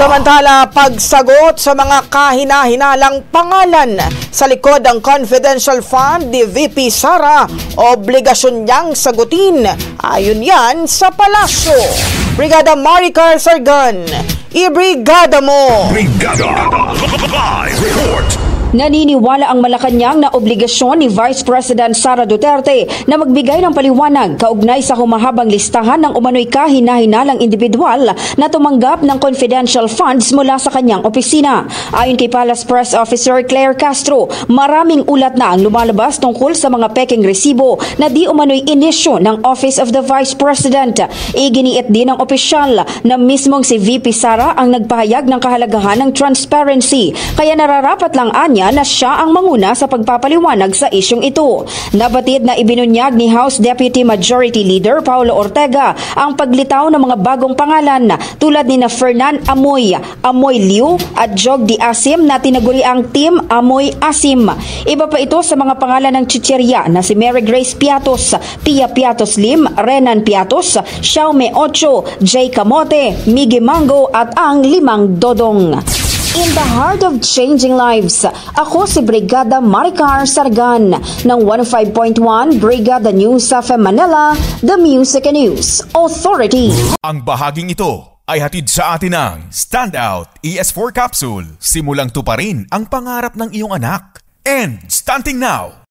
Samantala, pagsagot sa mga kahina-hinalang pangalan sa likod ng confidential fund ni VP Sara, obligasyon niyang sagutin. Ayon yan sa palasyo. Brigada Maricar Sargan, ibrigada mo! Brigada Live Report! Naniniwala ang Malacanang na obligasyon ni Vice President Sara Duterte na magbigay ng paliwanag kaugnay sa humahabang listahan ng umano'y kahina-hinalang individual na tumanggap ng confidential funds mula sa kanyang opisina. Ayon kay Palace Press Officer Claire Castro, maraming ulat na ang lumalabas tungkol sa mga peking resibo na di umano'y inisyo ng Office of the Vice President. Iginiit din ng opisyal na mismong si VP Sara ang nagpahayag ng kahalagahan ng transparency, kaya nararapat lang anya na siya ang manguna sa pagpapaliwanag sa isyong ito. Nabatid na ibinunyag ni House Deputy Majority Leader Paulo Ortega ang paglitaw ng mga bagong pangalan tulad ni na Fernan Amoy, Amoy Liu at Jog Di Asim na tinaguri ang Team Amoy Asim. Iba pa ito sa mga pangalan ng chicherya na si Mary Grace Piatos, Pia Piatos Lim, Renan Piatos, Xiaome Ocho, Jay Camote, Miggy Mango at ang Limang Dodong. In the heart of changing lives, ako si Brigada Maricar Sargan ng 105.1 Brigada News of Manila, The Music and News Authority. Ang bahaging ito ay hatid sa atin ng Standout ES4 Capsule. Simulang tuparin ang pangarap ng iyong anak. And stunting now!